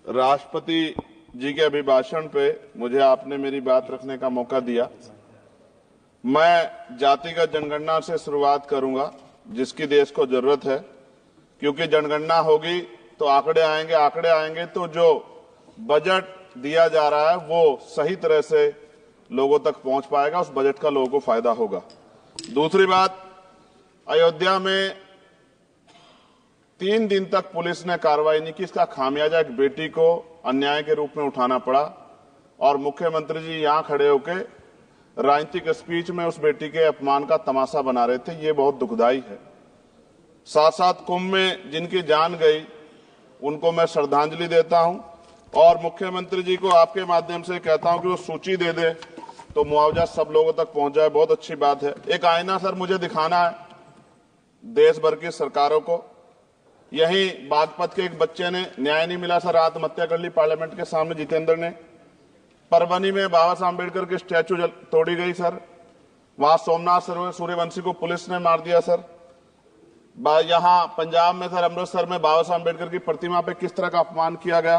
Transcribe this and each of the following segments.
राष्ट्रपति जी के अभिभाषण पे मुझे आपने मेरी बात रखने का मौका दिया। मैं जातिगत जनगणना से शुरुआत करूंगा, जिसकी देश को जरूरत है, क्योंकि जनगणना होगी तो आंकड़े आएंगे तो जो बजट दिया जा रहा है वो सही तरह से लोगों तक पहुंच पाएगा, उस बजट का लोगों को फायदा होगा। दूसरी बात, अयोध्या में 3 दिन तक पुलिस ने कार्रवाई नहीं की। इसका खामियाजा एक बेटी को अन्याय के रूप में उठाना पड़ा और मुख्यमंत्री जी यहां खड़े होकर राजनीतिक स्पीच में उस बेटी के अपमान का तमाशा बना रहे थे। ये बहुत दुखदाई है। साथ साथ कुंभ में जिनकी जान गई उनको मैं श्रद्धांजलि देता हूं और मुख्यमंत्री जी को आपके माध्यम से कहता हूं कि वो सूची दे दे तो मुआवजा सब लोगों तक पहुंच जाए। बहुत अच्छी बात है। एक आईना सर मुझे दिखाना है देश भर की सरकारों को। यही बागपत के एक बच्चे ने न्याय नहीं मिला सर, आत्महत्या कर ली पार्लियामेंट के सामने, जितेंद्र ने। परभनी में बाबा साहब अम्बेडकर की स्टैचू तोड़ी गई सर, वहां सोमनाथ सूर्यवंशी को पुलिस ने मार दिया सर। यहां पंजाब में सर, अमृतसर में बाबा साहब अम्बेडकर की प्रतिमा पे किस तरह का अपमान किया गया।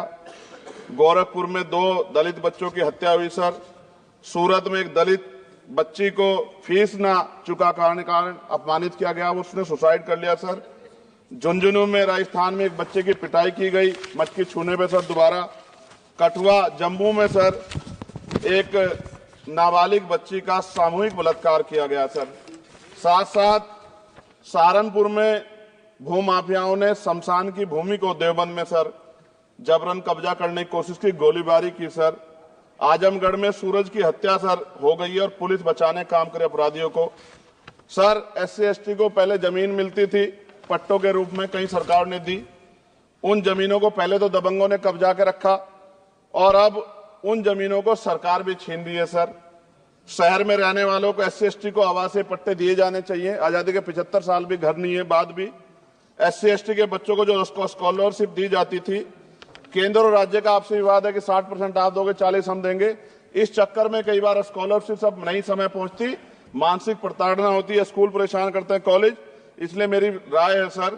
गोरखपुर में 2 दलित बच्चों की हत्या हुई सर। सूरत में एक दलित बच्ची को फीस ना चुका कारण अपमानित किया गया, उसने सुसाइड कर लिया सर। झुंझुनू में राजस्थान में एक बच्चे की पिटाई की गई मटकी छूने पे सर दोबारा। कठुआ जम्मू में सर एक नाबालिग बच्ची का सामूहिक बलात्कार किया गया सर। साथ साथ सहारनपुर में भूमाफियाओं ने शमशान की भूमि को देवबंद में सर जबरन कब्जा करने की कोशिश की, गोलीबारी की सर। आजमगढ़ में सूरज की हत्या सर हो गई है और पुलिस बचाने काम करे अपराधियों को। सर SC ST को पहले जमीन मिलती थी पट्टों के रूप में, कई सरकार ने दी। उन जमीनों को पहले तो दबंगों ने कब्जा के रखा और अब उन जमीनों को सरकार भी छीन रही है सर। शहर में रहने वालों को SC ST को आवासीय पट्टे दिए जाने चाहिए। आजादी के 75 साल भी घर नहीं है, बाद भी SC ST के बच्चों को जो स्कॉलरशिप दी जाती थी, केंद्र और राज्य का आपसे विवाद है कि 60% आप दोगे, 40 हम देंगे। इस चक्कर में कई बार स्कॉलरशिप सब नहीं समय पहुंचती, मानसिक प्रताड़ना होती है, स्कूल परेशान करते हैं, कॉलेज। इसलिए मेरी राय है सर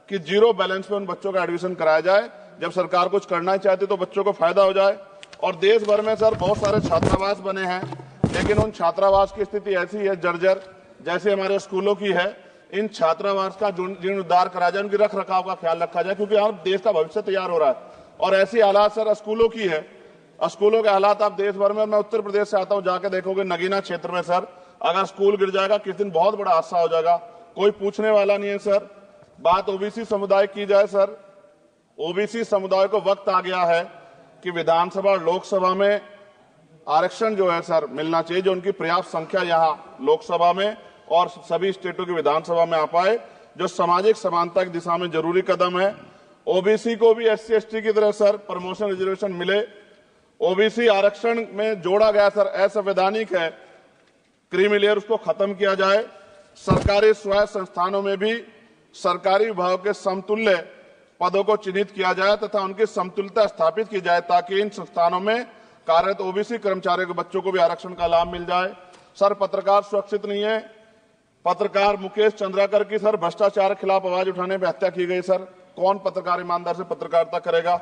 कि 0 बैलेंस पे उन बच्चों का एडमिशन कराया जाए। जब सरकार कुछ करना ही चाहती तो बच्चों को फायदा हो जाए। और देश भर में सर बहुत सारे छात्रावास बने हैं, लेकिन उन छात्रावास की स्थिति ऐसी है जर्जर, जैसे हमारे स्कूलों की है। इन छात्रावास का जीर्णोद्धार करा जाए, उनकी रख रखाव का ख्याल रखा जाए, क्योंकि यहाँ देश का भविष्य तैयार हो रहा है। और ऐसी हालात सर स्कूलों की है, स्कूलों के हालात आप देश भर में, मैं उत्तर प्रदेश से आता हूँ, जाके देखोगे नगीना क्षेत्र में सर अगर स्कूल गिर जाएगा किस दिन बहुत बड़ा हादसा हो जाएगा, कोई पूछने वाला नहीं है सर। बात OBC समुदाय की जाए सर, OBC समुदाय को वक्त आ गया है कि विधानसभा और लोकसभा में आरक्षण जो है सर मिलना चाहिए, जो उनकी पर्याप्त संख्या यहाँ लोकसभा में और सभी स्टेटों की विधानसभा में आ पाए, जो सामाजिक समानता की दिशा में जरूरी कदम है। OBC को भी SC ST की तरह सर प्रमोशन रिजर्वेशन मिले। OBC आरक्षण में जोड़ा गया सर असंवैधानिक है, क्रीमी लेयर उसको खत्म किया जाए। सरकारी स्वायत्त संस्थानों में भी सरकारी विभागों के समतुल्य पदों को चिन्हित किया जाए तथा उनकी समतुल्यता स्थापित की जाए, ताकि इन संस्थानों में कार्यरत OBC कर्मचारियों के बच्चों को भी आरक्षण का लाभ मिल जाए। सर पत्रकार सुरक्षित नहीं है। पत्रकार मुकेश चंद्राकर की सर भ्रष्टाचार के खिलाफ आवाज उठाने पर हत्या की गई सर। कौन पत्रकार ईमानदार से पत्रकारिता करेगा।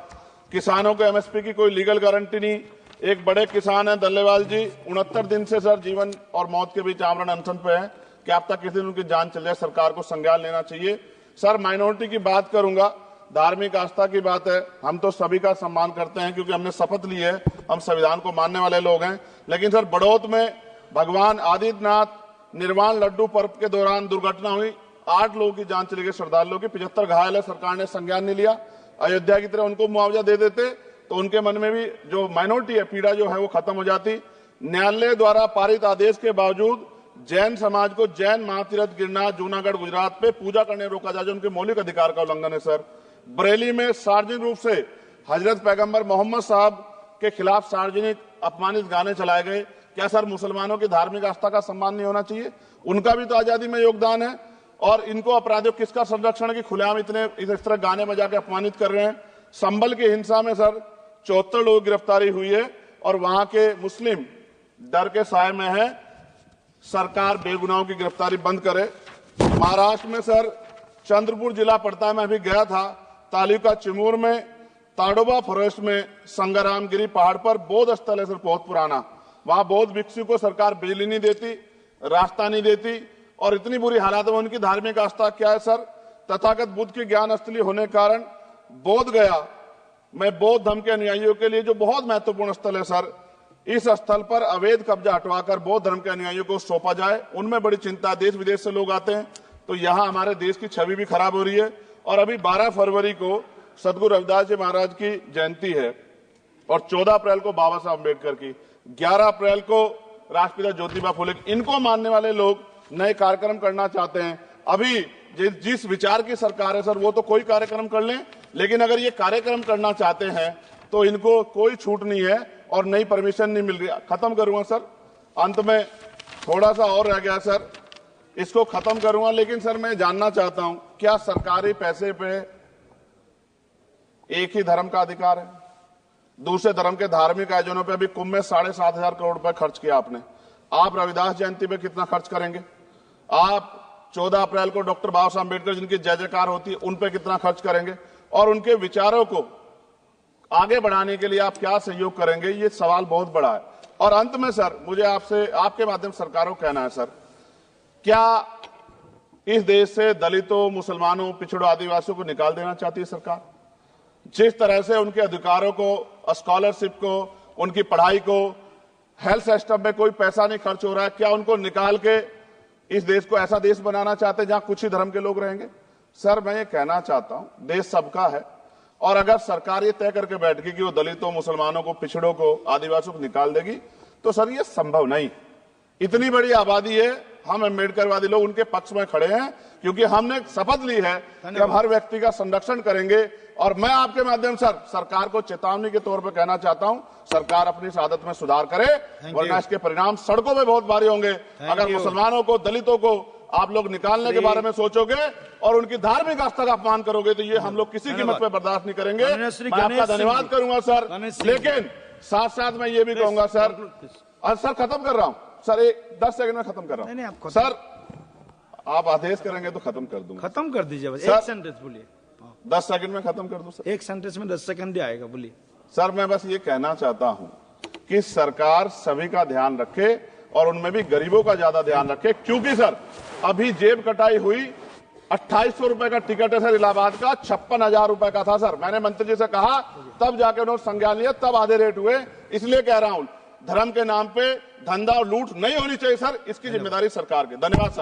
किसानों को MSP की कोई लीगल गारंटी नहीं। एक बड़े किसान है दल्लेवाल जी, 69 दिन से सर जीवन और मौत के बीच आमरण अनशन पे है। क्या अब तक किसी दिन उनकी जान चल जाए, सरकार को संज्ञान लेना चाहिए। सर माइनॉरिटी की बात करूंगा, धार्मिक आस्था की बात है, हम तो सभी का सम्मान करते हैं क्योंकि हमने शपथ ली है, हम संविधान को मानने वाले लोग हैं। लेकिन सर बड़ौत में भगवान आदित्यनाथ निर्वाण लड्डू पर्व के दौरान दुर्घटना हुई, 8 लोगों की जान चली गई, श्रद्धालुओं की 75 घायल है, सरकार ने संज्ञान नहीं लिया। अयोध्या की तरह उनको मुआवजा दे देते तो उनके मन में भी जो माइनॉरिटी है पीड़ा जो है वो खत्म हो जाती। न्यायालय द्वारा पारित आदेश के बावजूद जैन समाज को जैन महातीर्थ गिरनार जूनागढ़ गुजरात पे पूजा करने रोका जाए, जो उनके मौलिक अधिकार का उल्लंघन है सर। बरेली में सार्वजनिक रूप से हजरत पैगंबर मोहम्मद साहब के खिलाफ सार्वजनिक अपमानित गाने चलाए गए। क्या सर मुसलमानों की धार्मिक आस्था का सम्मान नहीं होना चाहिए? उनका भी तो आजादी में योगदान है। और इनको अपराधियों किसका संरक्षण की खुलेआम इतने इस तरह गाने बजा के अपमानित कर रहे हैं। संभल की हिंसा में सर 74 लोगों की गिरफ्तारी हुई है और वहां के मुस्लिम डर के साए में है। सरकार बेगुनाहों की गिरफ्तारी बंद करे। महाराष्ट्र में सर चंद्रपुर जिला पड़ता है, मैं अभी गया था, तालुका चिमूर में ताडोबा फॉरेस्ट में संगरामगिरी पहाड़ पर बौद्ध स्थल है सर, बहुत पुराना। वहां बौद्ध भिक्षु को सरकार बिजली नहीं देती, रास्ता नहीं देती और इतनी बुरी हालात में उनकी धार्मिक आस्था क्या है सर? तथागत बुद्ध की ज्ञान स्थली होने के कारण बोध गया में बौद्ध धर्म के अनुयायियों के लिए जो बहुत महत्वपूर्ण स्थल है सर, इस स्थल पर अवैध कब्जा हटवाकर बौद्ध धर्म के अनुयायियों को सौंपा जाए। उनमें बड़ी चिंता, देश विदेश से लोग आते हैं, तो यहाँ हमारे देश की छवि भी खराब हो रही है। और अभी 12 फरवरी को सदगुरु रविदास जी महाराज की जयंती है और 14 अप्रैल को बाबा साहब अम्बेडकर की, 11 अप्रैल को राष्ट्रपिता ज्योतिबा फुले की। इनको मानने वाले लोग नए कार्यक्रम करना चाहते हैं। अभी जिस विचार की सरकार है सर, वो तो कोई कार्यक्रम कर लें, लेकिन अगर ये कार्यक्रम करना चाहते हैं तो इनको कोई छूट नहीं है और नई परमिशन नहीं मिल रही। खत्म करूंगा सर, अंत में थोड़ा सा और रह गया सर, इसको खत्म करूंगा। लेकिन सर मैं जानना चाहता हूं, क्या सरकारी पैसे पे एक ही धर्म का अधिकार है? दूसरे धर्म के धार्मिक आयोजनों पे अभी कुंभ में 7,500 करोड़ रुपए खर्च किया आपने। आप रविदास जयंती पे कितना खर्च करेंगे? आप 14 अप्रैल को डॉक्टर बाबा साहब अम्बेडकर जिनकी जय जयकार होती है, उन पे कितना खर्च करेंगे? और उनके विचारों को आगे बढ़ाने के लिए आप क्या सहयोग करेंगे? ये सवाल बहुत बड़ा है। और अंत में सर, मुझे आपसे, आपके माध्यम से सरकारों को कहना है सर, क्या इस देश से दलितों, मुसलमानों, पिछड़ों, आदिवासियों को निकाल देना चाहती है सरकार? जिस तरह से उनके अधिकारों को, स्कॉलरशिप को, उनकी पढ़ाई को, हेल्थ सिस्टम में कोई पैसा नहीं खर्च हो रहा है, क्या उनको निकाल के इस देश को ऐसा देश बनाना चाहते हैं जहां कुछ ही धर्म के लोग रहेंगे? सर मैं ये कहना चाहता हूं, देश सबका है और अगर सरकार ये तय करके बैठ गई कि वो दलितों, मुसलमानों को, पिछड़ों को, आदिवासियों को निकाल देगी, तो सर ये संभव नहीं। इतनी बड़ी आबादी है, हम अम्बेडकरवादी लोग उनके पक्ष में खड़े हैं क्योंकि हमने शपथ ली है कि हम हर व्यक्ति का संरक्षण करेंगे। और मैं आपके माध्यम से सरकार को चेतावनी के तौर पर कहना चाहता हूं, सरकार अपनी इस आदत में सुधार करे, वरना इसके परिणाम सड़कों में बहुत भारी होंगे। अगर मुसलमानों को, दलितों को आप लोग निकालने के बारे में सोचोगे और उनकी धार्मिक आस्था का अपमान करोगे, तो ये हम लोग किसी कीमत पे बर्दाश्त नहीं करेंगे। मैं आपका धन्यवाद करूंगा सर, लेकिन साथ साथ मैं ये भी कहूंगा सर, और सर खत्म कर रहा हूं सर, 10 सेकंड में खत्म कर रहा हूं सर, आप आदेश करेंगे तो खत्म कर दूंगा। खत्म कर दीजिए, एक सेंटेंस बोलिए। 10 सेकंड में खत्म कर दूं सर, एक सेंटेंस में 10 सेकंड ही आएगा, बोलिए। सर मैं बस ये कहना चाहता हूं कि सरकार सभी का ध्यान रखे और उनमें भी गरीबों का ज्यादा ध्यान रखे, क्योंकि सर अभी जेब कटाई हुई, 2800 रुपए का टिकट है सर इलाहाबाद का, 56,000 रुपए का था सर। मैंने मंत्री जी से कहा, तब जाके उन्होंने संज्ञान लिया, तब आधे रेट हुए। इसलिए कह रहा हूं, धर्म के नाम पे धंधा और लूट नहीं होनी चाहिए सर, इसकी जिम्मेदारी सरकार की। धन्यवाद सर।